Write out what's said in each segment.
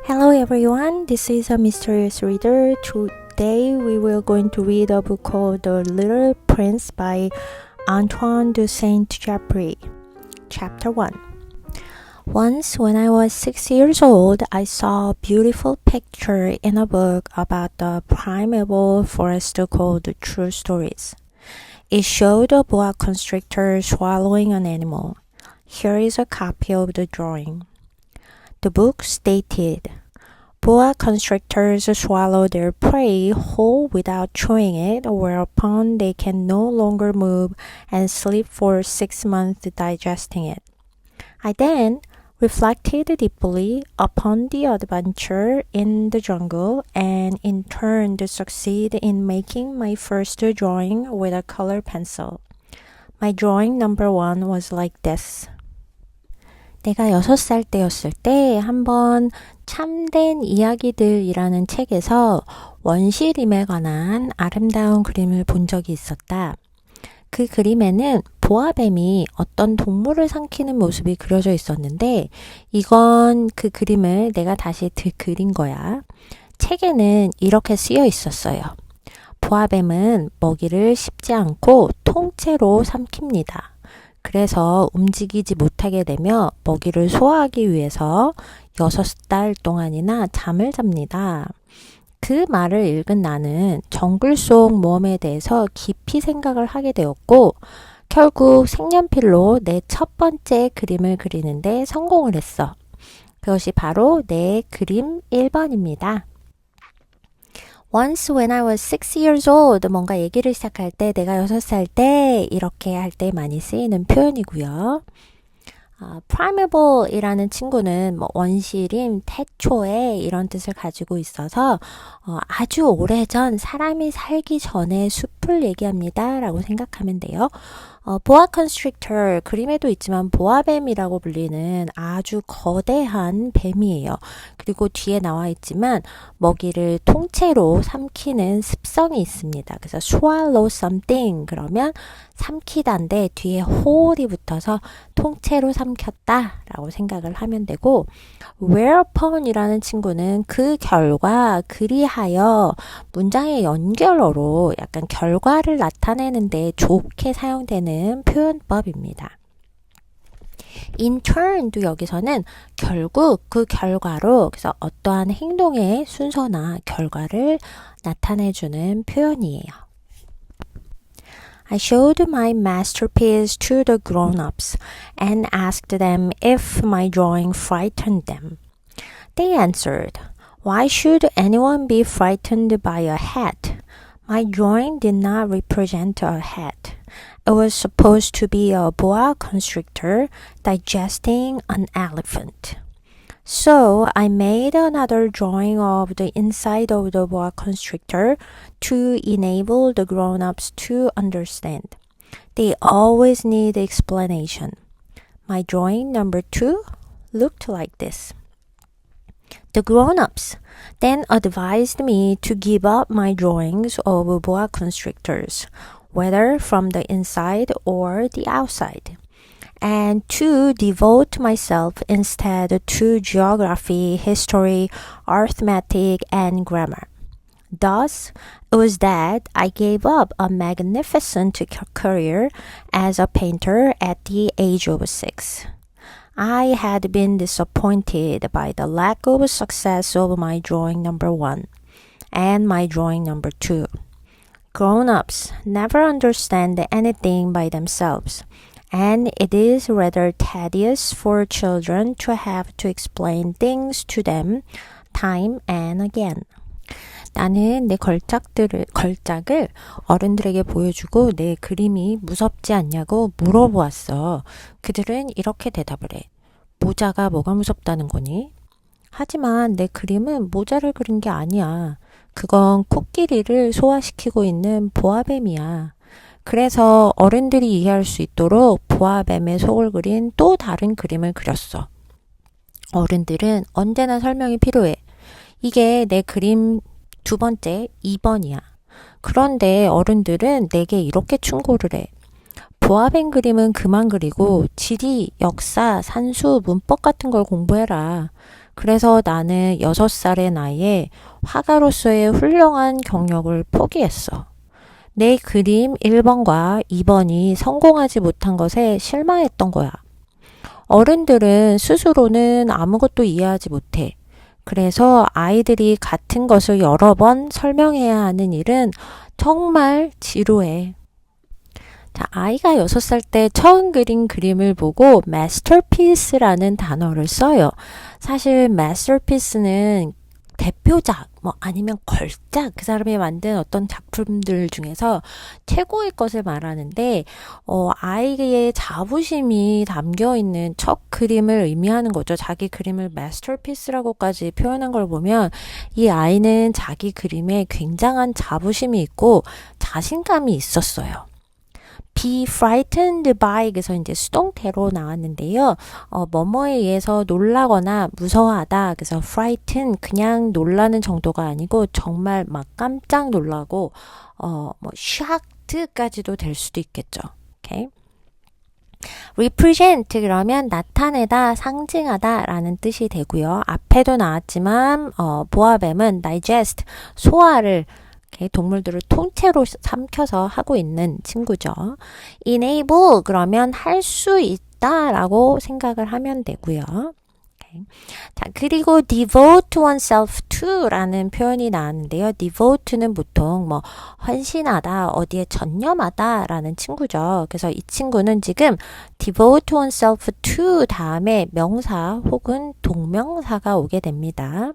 Hello everyone, this is a mysterious reader. Today we will going to read a book called The Little Prince by Antoine de Saint-Exupéry. Chapter 1. Once when I was 6 years old, I saw a beautiful picture in a book about the primeval forest called True Stories. It showed a boa constrictor swallowing an animal. Here is a copy of the drawing. The book stated, boa constrictors swallow their prey whole without chewing it, whereupon they can no longer move and sleep for 6 months digesting it. I then reflected deeply upon the adventure in the jungle and in turn succeeded in making my first drawing with a color pencil. My drawing number 1 was like this. 내가 6살 때였을 때 한번 참된 이야기들이라는 책에서 원시림에 관한 아름다운 그림을 본 적이 있었다. 그 그림에는 보아뱀이 어떤 동물을 삼키는 모습이 그려져 있었는데 이건 그 그림을 내가 다시 그린 거야. 책에는 이렇게 쓰여 있었어요. 보아뱀은 먹이를 씹지 않고 통째로 삼킵니다. 그래서 움직이지 못하게 되며 먹이를 소화하기 위해서 6달 동안이나 잠을 잡니다. 그 말을 읽은 나는 정글 속 모험에 대해서 깊이 생각을 하게 되었고 결국 색연필로 내 첫 번째 그림을 그리는데 성공을 했어. 그것이 바로 내 그림 1번입니다. Once when I was 6 years old, 뭔가 얘기를 시작할 때 내가 6살 때 이렇게 할 때 많이 쓰이는 표현이고요. primeval이라는 친구는 원시림, 태초에 이런 뜻을 가지고 있어서 아주 오래전 사람이 살기 전에 숲을 얘기합니다 라고 생각하면 돼요. 보아 컨스트릭터 그림에도 있지만 보아뱀이라고 불리는 아주 거대한 뱀이에요. 그리고 뒤에 나와 있지만 먹이를 통째로 삼키는 습성이 있습니다. 그래서 swallow something 그러면 삼키다인데 뒤에 whole이 붙어서 통째로 삼켰다 라고 생각을 하면 되고 whereupon 이라는 친구는 그 결과 그리하여 문장의 연결어로 약간 결과를 나타내는데 좋게 사용되는 표현법입니다. In turn도 여기서는 결국 그 결과로 그래서 어떠한 행동의 순서나 결과를 나타내주는 표현이에요. I showed my masterpiece to the grown-ups and asked them if my drawing frightened them. They answered, Why should anyone be frightened by a hat? My drawing did not represent a hat. It was supposed to be a boa constrictor digesting an elephant. So I made another drawing of the inside of the boa constrictor to enable the grown-ups to understand. They always need explanation. My drawing number 2 looked like this. The grown-ups then advised me to give up my drawings of boa constrictors, whether from the inside or the outside, and to devote myself instead to geography, history, arithmetic, and grammar. Thus, it was that I gave up a magnificent career as a painter at the age of 6. I had been disappointed by the lack of success of my drawing number 1 and my drawing number 2. Grown-ups never understand anything by themselves, and it is rather tedious for children to have to explain things to them time and again. 나는 내 걸작을 어른들에게 보여주고 내 그림이 무섭지 않냐고 물어보았어. 그들은 이렇게 대답을 해. 모자가 뭐가 무섭다는 거니? 하지만 내 그림은 모자를 그린 게 아니야. 그건 코끼리를 소화시키고 있는 보아뱀이야. 그래서 어른들이 이해할 수 있도록 보아뱀의 속을 그린 또 다른 그림을 그렸어. 어른들은 언제나 설명이 필요해. 이게 내 그림 2번째 2번이야. 그런데 어른들은 내게 이렇게 충고를 해. 보아뱀 그림은 그만 그리고 지리, 역사, 산수, 문법 같은 걸 공부해라. 그래서 나는 6살의 나이에 화가로서의 훌륭한 경력을 포기했어. 내 그림 1번과 2번이 성공하지 못한 것에 실망했던 거야. 어른들은 스스로는 아무것도 이해하지 못해. 그래서 아이들이 같은 것을 여러 번 설명해야 하는 일은 정말 지루해. 자, 아이가 6살 때 처음 그린 그림을 보고 masterpiece라는 단어를 써요. 사실 masterpiece는 대표작, 뭐 아니면 걸작, 그 사람이 만든 어떤 작품들 중에서 최고의 것을 말하는데, 아이의 자부심이 담겨 있는 첫 그림을 의미하는 거죠. 자기 그림을 masterpiece라고까지 표현한 걸 보면 이 아이는 자기 그림에 굉장한 자부심이 있고 자신감이 있었어요. Be frightened by 그래서 이제 수동태로 나왔는데요. 뭐뭐에 의해서 놀라거나 무서워하다. 그래서 frighten 그냥 놀라는 정도가 아니고 정말 막 깜짝 놀라고 뭐 shocked까지도 될 수도 있겠죠. 오케이. represent 그러면 나타내다, 상징하다 라는 뜻이 되고요. 앞에도 나왔지만 보아뱀은 digest, 소화를 동물들을 통째로 삼켜서 하고 있는 친구죠. enable 그러면 할 수 있다 라고 생각을 하면 되고요. 자, 그리고 devote oneself to 라는 표현이 나왔는데요. devote는 보통 뭐 헌신하다, 어디에 전념하다 라는 친구죠. 그래서 이 친구는 지금 devote oneself to 다음에 명사 혹은 동명사가 오게 됩니다.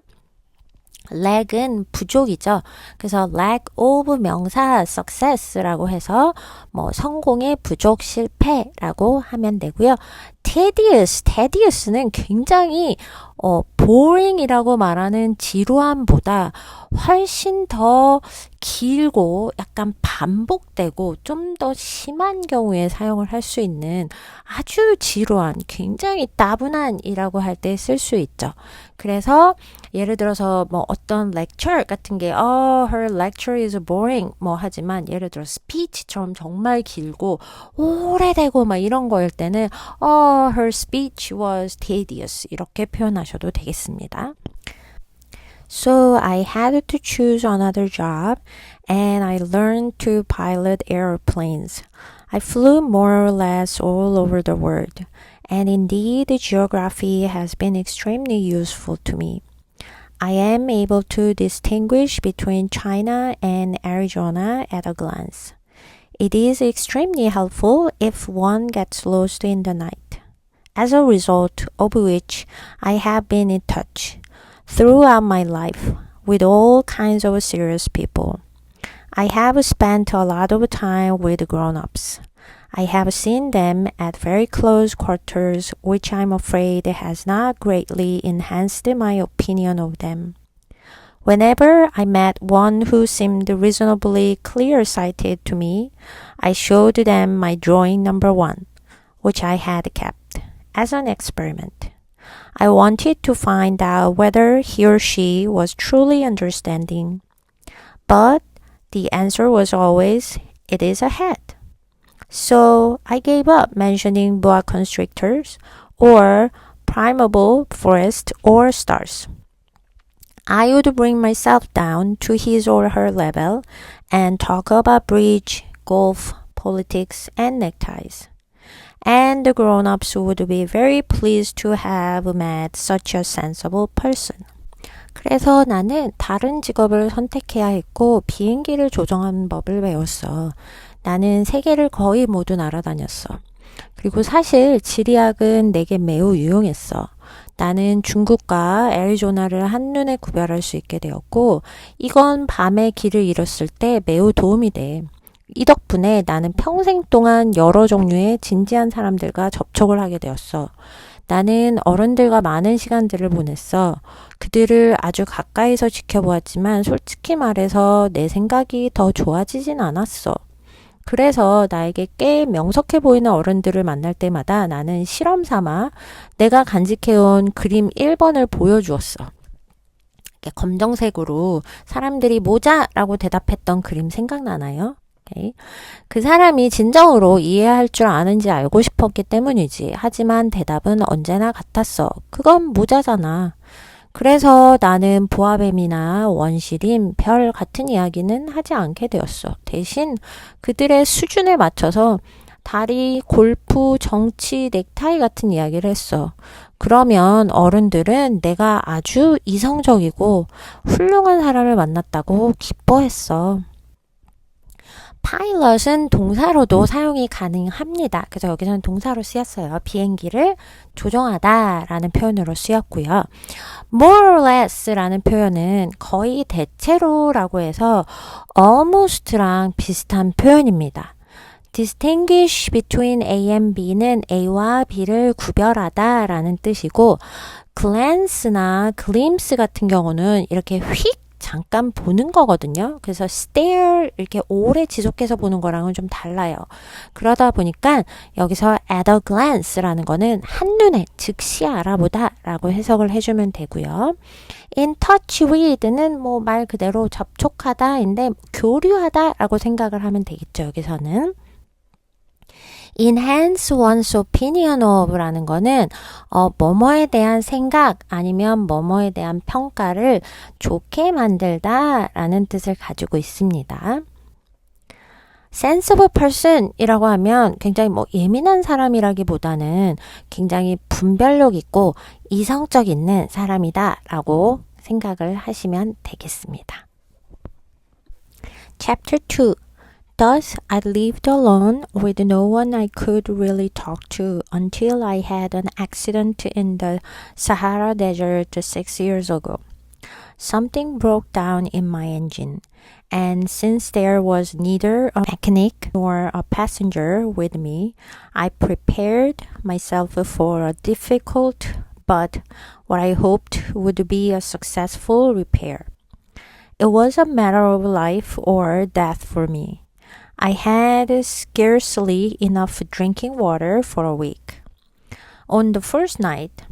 lack은 부족이죠. 그래서 lack of 명사 success라고 해서 뭐 성공의 부족, 실패라고 하면 되고요. tedious는 굉장히 boring이라고 말하는 지루함보다 훨씬 더 길고 약간 반복되고 좀 더 심한 경우에 사용을 할 수 있는 아주 지루한 굉장히 따분한이라고 할 때 쓸 수 있죠. 그래서 예를 들어서 뭐 어떤 lecture 같은 게 her lecture is boring 뭐 하지만 예를 들어 speech처럼 정말 길고 오래되고 막 이런 거일 때는 her speech was tedious 이렇게 표현하셔도 되겠습니다. So I had to choose another job and I learned to pilot airplanes. I flew more or less all over the world. And indeed, geography has been extremely useful to me. I am able to distinguish between China and Arizona at a glance. It is extremely helpful if one gets lost in the night. As a result of which, I have been in touch throughout my life with all kinds of serious people. I have spent a lot of time with grown-ups. I have seen them at very close quarters, which I'm afraid has not greatly enhanced my opinion of them. Whenever I met one who seemed reasonably clear-sighted to me, I showed them my drawing number 1, which I had kept as an experiment. I wanted to find out whether he or she was truly understanding. But the answer was always, it is a head. So I gave up mentioning boa constrictors or primeval forest or stars. I would bring myself down to his or her level and talk about bridge, golf, politics, and neckties. And the grown-ups would be very pleased to have met such a sensible person. 그래서 나는 다른 직업을 선택해야 했고 비행기를 조정하는 법을 배웠어. 나는 세계를 거의 모두 날아다녔어. 그리고 사실 지리학은 내게 매우 유용했어. 나는 중국과 애리조나를 한눈에 구별할 수 있게 되었고 이건 밤에 길을 잃었을 때 매우 도움이 돼. 이 덕분에 나는 평생 동안 여러 종류의 진지한 사람들과 접촉을 하게 되었어. 나는 어른들과 많은 시간들을 보냈어. 그들을 아주 가까이서 지켜보았지만 솔직히 말해서 내 생각이 더 좋아지진 않았어. 그래서 나에게 꽤 명석해 보이는 어른들을 만날 때마다 나는 실험 삼아 내가 간직해온 그림 1번을 보여주었어. 검정색으로 사람들이 모자라고 대답했던 그림 생각나나요? 그 사람이 진정으로 이해할 줄 아는지 알고 싶었기 때문이지. 하지만 대답은 언제나 같았어. 그건 모자잖아. 그래서 나는 보아뱀이나 원시림, 별 같은 이야기는 하지 않게 되었어. 대신 그들의 수준에 맞춰서 다리, 골프, 정치, 넥타이 같은 이야기를 했어. 그러면 어른들은 내가 아주 이성적이고 훌륭한 사람을 만났다고 기뻐했어. 파일럿은 동사로도 사용이 가능합니다. 그래서 여기서는 동사로 쓰였어요. 비행기를 조종하다라는 표현으로 쓰였고요. more or less라는 표현은 거의 대체로라고 해서 almost랑 비슷한 표현입니다. distinguish between A and B는 A와 B를 구별하다 라는 뜻이고 glance나 glimpse 같은 경우는 이렇게 휙 잠깐 보는 거거든요. 그래서 stare 이렇게 오래 지속해서 보는 거랑은 좀 달라요. 그러다 보니까 여기서 at a glance라는 거는 한눈에 즉시 알아보다 라고 해석을 해주면 되고요. in touch with는 뭐 말 그대로 접촉하다인데 교류하다 라고 생각을 하면 되겠죠. 여기서는. enhance one's opinion of라는 거는 뭐뭐에 대한 생각 아니면 뭐뭐에 대한 평가를 좋게 만들다 라는 뜻을 가지고 있습니다. sensible person 이라고 하면 굉장히 뭐 예민한 사람이라기보다는 굉장히 분별력 있고 이성적 있는 사람이다 라고 생각을 하시면 되겠습니다. Chapter 2 Thus, I lived alone with no one I could really talk to until I had an accident in the Sahara Desert 6 years ago. Something broke down in my engine, and since there was neither a mechanic nor a passenger with me, I prepared myself for a difficult but what I hoped would be a successful repair. It was a matter of life or death for me. I had scarcely enough drinking water for a week. On the first night,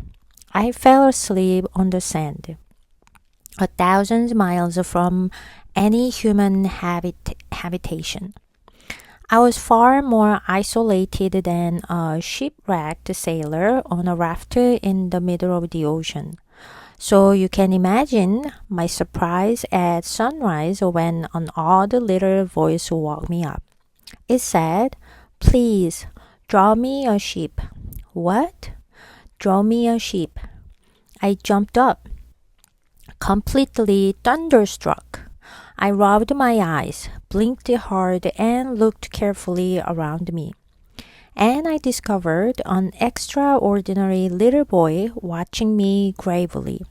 I fell asleep on the sand, 1,000 miles from any human habitation. I was far more isolated than a shipwrecked sailor on a raft in the middle of the ocean. So you can imagine my surprise at sunrise when an odd little voice woke me up. It said, "Please, draw me a sheep." What? Draw me a sheep. I jumped up, completely thunderstruck. I rubbed my eyes, blinked hard, and looked carefully around me. And I discovered an extraordinary little boy watching me gravely.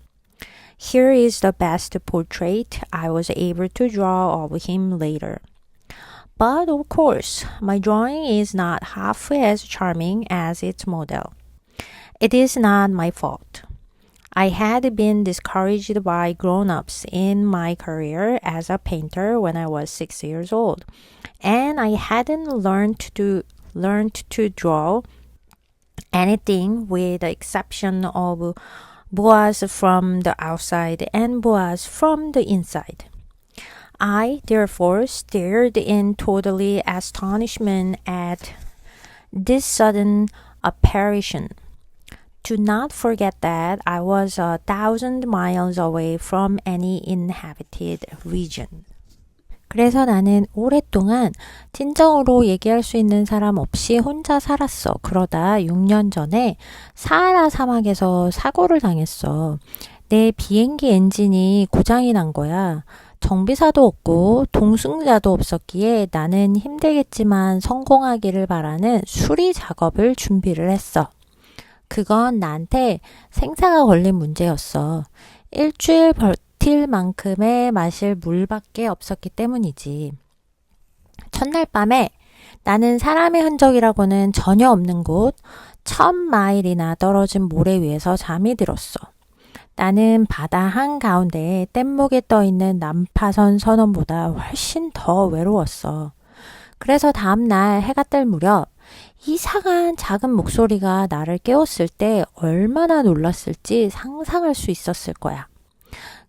Here is the best portrait I was able to draw of him later. But of course, my drawing is not half as charming as its model. It is not my fault. I had been discouraged by grown-ups in my career as a painter when I was 6 years old, and I hadn't learned to draw anything with the exception of boas from the outside and boas from the inside. I therefore stared in totally astonishment at this sudden apparition. Do not forget that I was 1,000 miles away from any inhabited region. 그래서 나는 오랫동안 진정으로 얘기할 수 있는 사람 없이 혼자 살았어. 그러다 6년 전에 사하라 사막에서 사고를 당했어. 내 비행기 엔진이 고장이 난 거야. 정비사도 없고 동승자도 없었기에 나는 힘들겠지만 성공하기를 바라는 수리 작업을 준비를 했어. 그건 나한테 생사가 걸린 문제였어. 일주일 버틸 만큼의 마실 물밖에 없었기 때문이지. 첫날 밤에 나는 사람의 흔적이라고는 전혀 없는 곳 1,000마일이나 떨어진 모래 위에서 잠이 들었어. 나는 바다 한가운데 뗏목에 떠있는 난파선 선원보다 훨씬 더 외로웠어. 그래서 다음날 해가 뜰 무렵 이상한 작은 목소리가 나를 깨웠을 때 얼마나 놀랐을지 상상할 수 있었을 거야.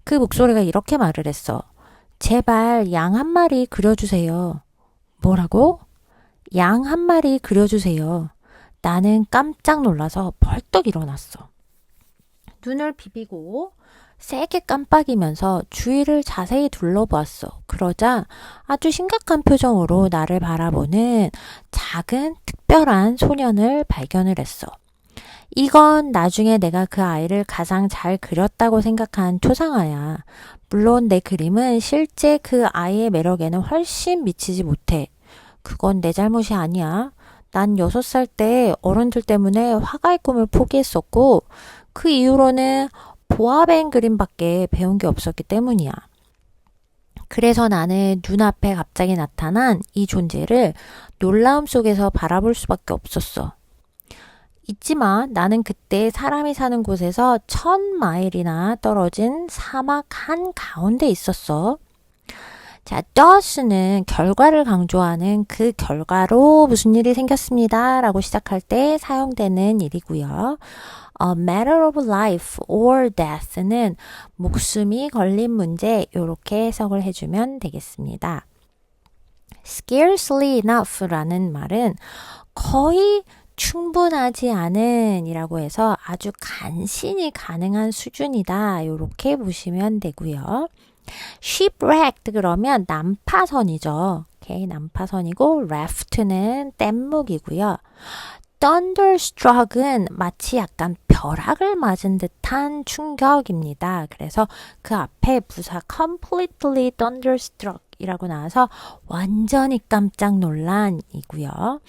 그 목소리가 이렇게 말을 했어. 제발 양 한 마리 그려주세요. 뭐라고? 양 한 마리 그려주세요. 나는 깜짝 놀라서 벌떡 일어났어. 눈을 비비고 세게 깜빡이면서 주위를 자세히 둘러보았어. 그러자 아주 심각한 표정으로 나를 바라보는 작은 특별한 소년을 발견을 했어. 이건 나중에 내가 그 아이를 가장 잘 그렸다고 생각한 초상화야. 물론 내 그림은 실제 그 아이의 매력에는 훨씬 미치지 못해. 그건 내 잘못이 아니야. 난 6살 때 어른들 때문에 화가의 꿈을 포기했었고, 그 이후로는 보아뱅 그림밖에 배운 게 없었기 때문이야. 그래서 나는 눈앞에 갑자기 나타난 이 존재를 놀라움 속에서 바라볼 수밖에 없었어. 있지만 나는 그때 사람이 사는 곳에서 1000마일이나 떨어진 사막 한가운데 있었어. 자, thus는 결과를 강조하는 그 결과로 무슨 일이 생겼습니다 라고 시작할 때 사용되는 일이고요. A matter of life or death는 목숨이 걸린 문제, 이렇게 해석을 해주면 되겠습니다. Scarcely enough라는 말은 거의 충분하지 않은 이라고 해서 아주 간신히 가능한 수준이다, 이렇게 보시면 되고요. Shipwrecked 그러면 난파선이죠. 오케이, 난파선이고 raft는 뗏목이고요. Thunderstruck은 마치 약간 벼락을 맞은 듯한 충격입니다. 그래서 그 앞에 부사 completely thunderstruck 이라고 나와서 완전히 깜짝 놀란이고요.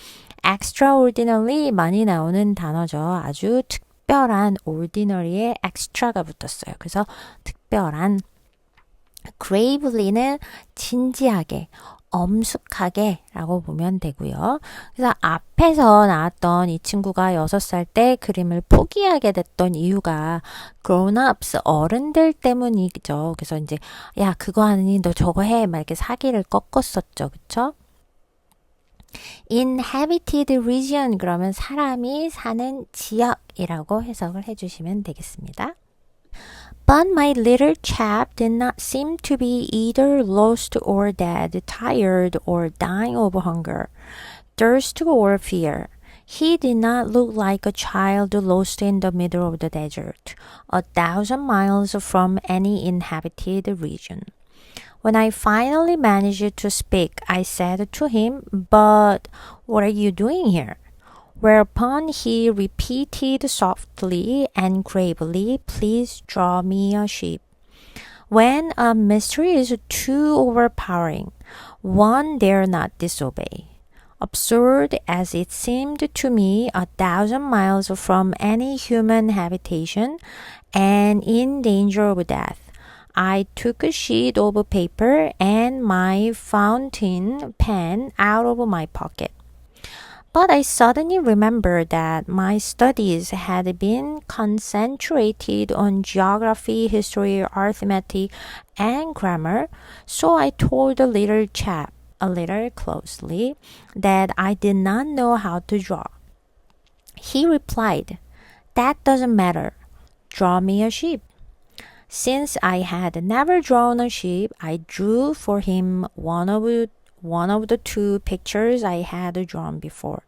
extraordinary 많이 나오는 단어죠. 아주 특별한 ordinary에 extra가 붙었어요. 그래서 특별한. gravely는 진지하게, 엄숙하게 라고 보면 되고요. 그래서 앞에서 나왔던 이 친구가 6살 때 그림을 포기하게 됐던 이유가 grown-ups, 어른들 때문이죠. 그래서 이제 야 그거 하니 너 저거 해 막 이렇게 사기를 꺾었었죠. 그쵸? inhabited region 그러면 사람이 사는 지역이라고 해석을 해주시면 되겠습니다. But my little chap did not seem to be either lost or dead, tired or dying of hunger, thirst or fear. He did not look like a child lost in the middle of the desert, 1,000 miles from any inhabited region. When I finally managed to speak, I said to him, "But what are you doing here?" Whereupon he repeated softly and gravely, "Please draw me a sheep." When a mystery is too overpowering, one dare not disobey. Absurd as it seemed to me, 1,000 miles from any human habitation and in danger of death, I took a sheet of paper and my fountain pen out of my pocket. But I suddenly remembered that my studies had been concentrated on geography, history, arithmetic, and grammar, so I told the little chap, a little closely, that I did not know how to draw. He replied, "That doesn't matter. Draw me a sheep." Since I had never drawn a sheep, I drew for him one of the two pictures I had drawn before,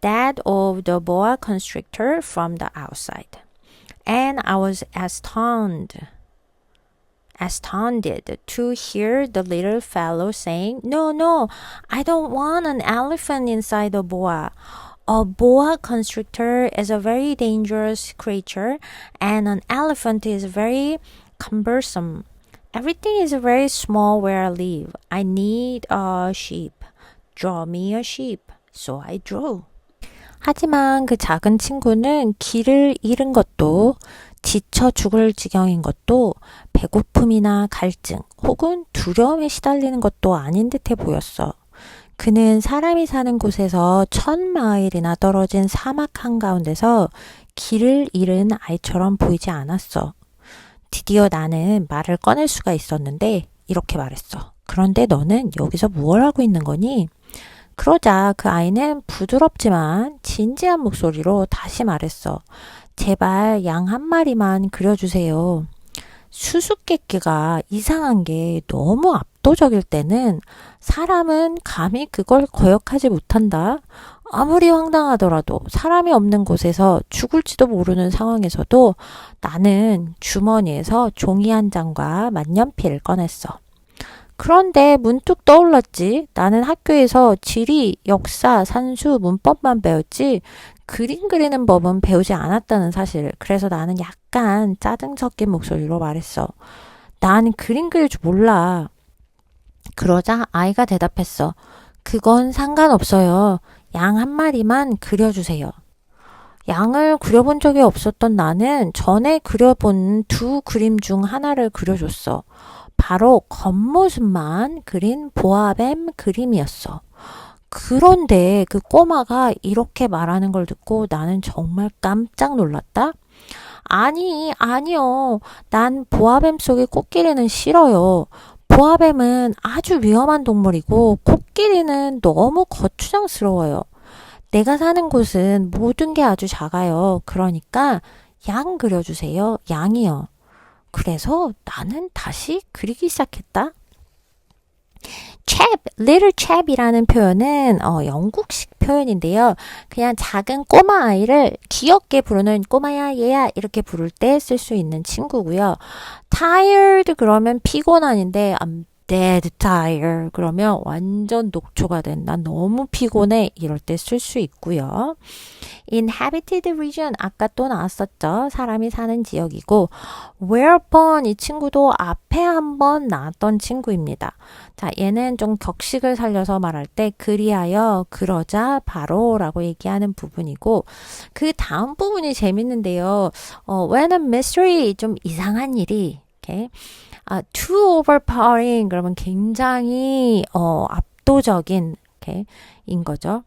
that of the boa constrictor from the outside. And I was astounded to hear the little fellow saying, "No, no, I don't want an elephant inside the boa. A boa constrictor is a very dangerous creature, and an elephant is very cumbersome. Everything is very small where I live. I need a sheep. Draw me a sheep." So I drew. 하지만 그 작은 친구는 길을 잃은 것도, 지쳐 죽을 지경인 것도, 배고픔이나 갈증 혹은 두려움에 시달리는 것도 아닌 듯해 보였어. 그는 사람이 사는 곳에서 1000마일이나 떨어진 사막 한가운데서 길을 잃은 아이처럼 보이지 않았어. 드디어 나는 말을 꺼낼 수가 있었는데 이렇게 말했어. "그런데 너는 여기서 무얼 하고 있는 거니?" 그러자 그 아이는 부드럽지만 진지한 목소리로 다시 말했어. "제발 양 한 마리만 그려주세요." 수수께끼가 이상한 게 너무 압도적일 때는 사람은 감히 그걸 거역하지 못한다. 아무리 황당하더라도 사람이 없는 곳에서 죽을지도 모르는 상황에서도 나는 주머니에서 종이 한 장과 만년필을 꺼냈어. 그런데 문득 떠올랐지. 나는 학교에서 지리, 역사, 산수, 문법만 배웠지 그림 그리는 법은 배우지 않았다는 사실. 그래서 나는 약간 짜증 섞인 목소리로 말했어. 난 그림 그릴 줄 몰라. 그러자 아이가 대답했어. 그건 상관없어요. 양 한 마리만 그려주세요. 양을 그려본 적이 없었던 나는 전에 그려본 두 그림 중 하나를 그려줬어. 바로 겉모습만 그린 보아뱀 그림이었어. 그런데 그 꼬마가 이렇게 말하는 걸 듣고 나는 정말 깜짝 놀랐다. 아니요. 난 보아뱀 속의 코끼리는 싫어요. 보아뱀은 아주 위험한 동물이고 코끼리는 너무 거추장스러워요. 내가 사는 곳은 모든 게 아주 작아요. 그러니까 양 그려주세요. 양이요. 그래서 나는 다시 그리기 시작했다. chap, little chap이라는 표현은 영국식 표현인데요. 그냥 작은 꼬마 아이를 귀엽게 부르는 꼬마야 얘야 이렇게 부를 때 쓸 수 있는 친구고요. tired 그러면 피곤한인데 I'm dead tired 그러면 완전 녹초가 된 난 너무 피곤해 이럴 때 쓸 수 있고요. inhabited region 아까 또 나왔었죠. 사람이 사는 지역이고 whereupon 이 친구도 앞에 한번 나왔던 친구입니다. 자, 얘는 좀 격식을 살려서 말할 때 그리하여 그러자 바로 라고 얘기하는 부분이고 그 다음 부분이 재밌는데요. when a mystery 좀 이상한 일이 이렇게 too overpowering 그러면 굉장히 압도적인 이렇게 인 거죠.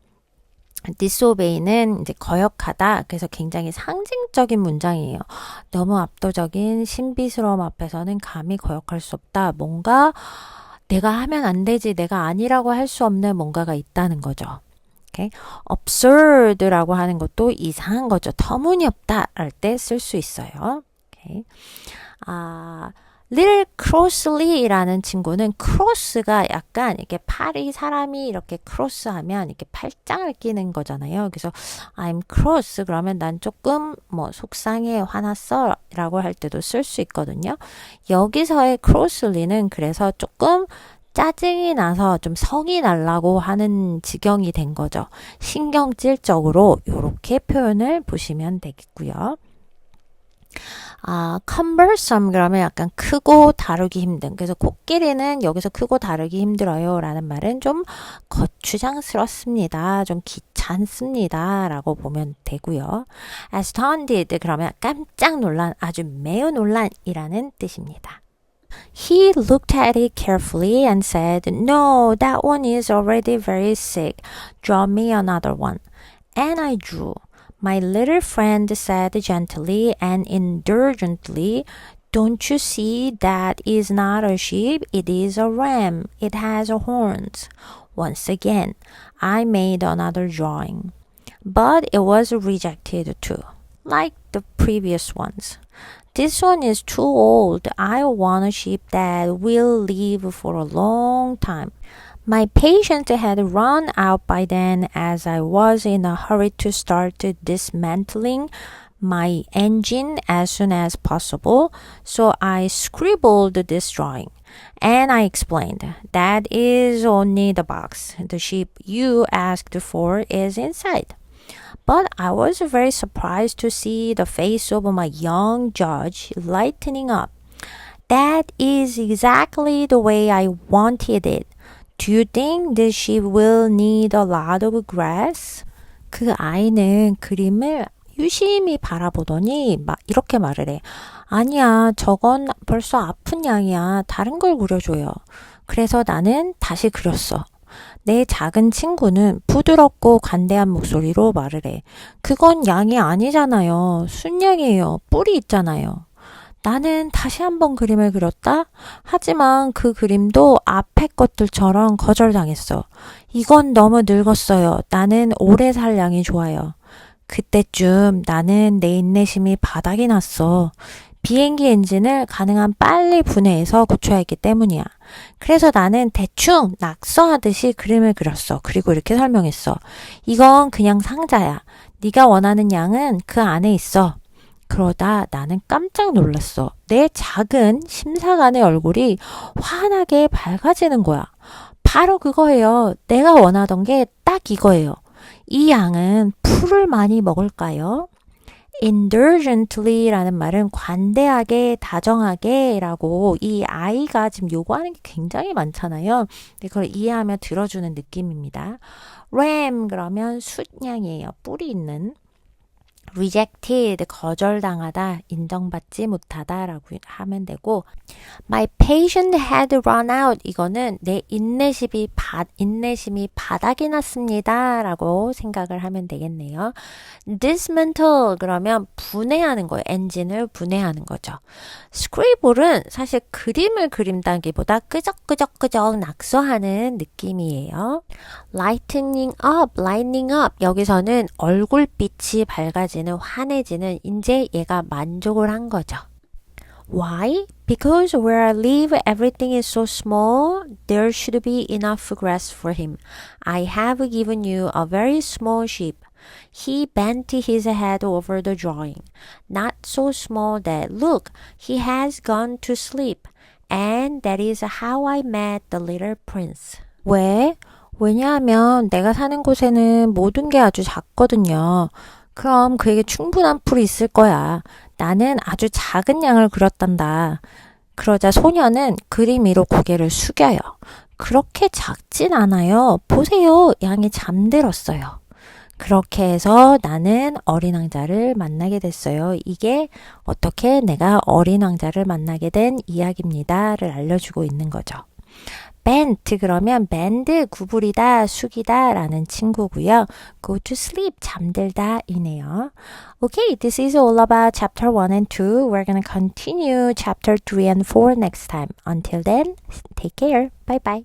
disobey는 이제 거역하다. 그래서 굉장히 상징적인 문장이에요. 너무 압도적인 신비스러움 앞에서는 감히 거역할 수 없다. 뭔가 내가 하면 안 되지. 내가 아니라고 할 수 없는 뭔가가 있다는 거죠. Okay? absurd라고 하는 것도 이상한 거죠. 터무니없다 할 때 쓸 수 있어요. Okay? little crossly라는 친구는 cross가 약간 이렇게 팔이 사람이 이렇게 cross하면 이렇게 팔짱을 끼는 거잖아요. 그래서 I'm cross 그러면 난 조금 뭐 속상해 화났어 라고 할 때도 쓸 수 있거든요. 여기서의 crossly는 그래서 조금 짜증이 나서 좀 성이 날라고 하는 지경이 된 거죠. 신경질적으로 이렇게 표현을 보시면 되겠고요. cumbersome 그러면 약간 크고 다루기 힘든. 그래서 코끼리는 여기서 크고 다루기 힘들어요 라는 말은 좀 거추장스럽습니다. 좀 귀찮습니다 라고 보면 되고요. astounded 그러면 깜짝 놀란, 아주 매우 놀란이라는 뜻입니다. He looked at it carefully and said, No, that one is already very sick. Draw me another one. And I drew. My little friend said gently and indulgently, Don't you see that is not a sheep, it is a ram. It has horns. Once again, I made another drawing. But it was rejected too, like the previous ones. This one is too old. I want a sheep that will live for a long time. My patience had run out by then as I was in a hurry to start dismantling my engine as soon as possible, so I scribbled this drawing. And I explained, that is only the box. The sheep you asked for is inside. But I was very surprised to see the face of my young judge lightening up. That is exactly the way I wanted it. Do you think the sheep will need a lot of grass? 그 아이는 그림을 유심히 바라보더니 막 이렇게 말을 해. 아니야, 저건 벌써 아픈 양이야. 다른 걸 그려줘요. 그래서 나는 다시 그렸어. 내 작은 친구는 부드럽고 관대한 목소리로 말을 해. 그건 양이 아니잖아요. 순양이에요. 뿔이 있잖아요. 나는 다시 한번 그림을 그렸다? 하지만 그 그림도 앞의 것들처럼 거절당했어. 이건 너무 늙었어요. 나는 오래 살 양이 좋아요. 그때쯤 나는 내 인내심이 바닥이 났어. 비행기 엔진을 가능한 빨리 분해해서 고쳐야 했기 때문이야. 그래서 나는 대충 낙서하듯이 그림을 그렸어. 그리고 이렇게 설명했어. 이건 그냥 상자야. 네가 원하는 양은 그 안에 있어. 그러다 나는 깜짝 놀랐어. 내 작은 심사관의 얼굴이 환하게 밝아지는 거야. 바로 그거예요. 내가 원하던 게 딱 이거예요. 이 양은 풀을 많이 먹을까요? indulgently라는 말은 관대하게, 다정하게 라고 이 아이가 지금 요구하는 게 굉장히 많잖아요. 근데 그걸 이해하며 들어주는 느낌입니다. ram 그러면 숫양이에요. 뿔이 있는. rejected 거절당하다, 인정받지 못하다라고 하면 되고 my patience had run out 이거는 내 인내심이 바닥이 났습니다 라고 생각을 하면 되겠네요. dismantle 그러면 분해하는 거예요. 엔진을 분해하는 거죠. scribble은 사실 그림을 그린다기보다 끄적끄적 낙서하는 느낌이에요. lightening up 여기서는 얼굴빛이 밝아지는 환해지는 이제 얘가 만족을 한 거죠. Why? Because where I live everything is so small, there should be enough grass for him. I have given you a very small sheep. He bent his head over the drawing. Not so small that, look, he has gone to sleep. And that is how I met the little prince. 왜? 왜냐하면 내가 사는 곳에는 모든 게 아주 작거든요. 그럼 그에게 충분한 풀이 있을 거야. 나는 아주 작은 양을 그렸단다. 그러자 소녀는 그림 위로 고개를 숙여요. 그렇게 작진 않아요. 보세요. 양이 잠들었어요. 그렇게 해서 나는 어린 왕자를 만나게 됐어요. 이게 어떻게 내가 어린 왕자를 만나게 된 이야기입니다를 알려주고 있는 거죠. bent 그러면 bend 구부리다 숙이다 라는 친구고요. go to sleep 잠들다 이네요. Okay, this is all about chapter 1 and 2. We're gonna continue chapter 3 and 4 next time. Until then, take care. Bye bye.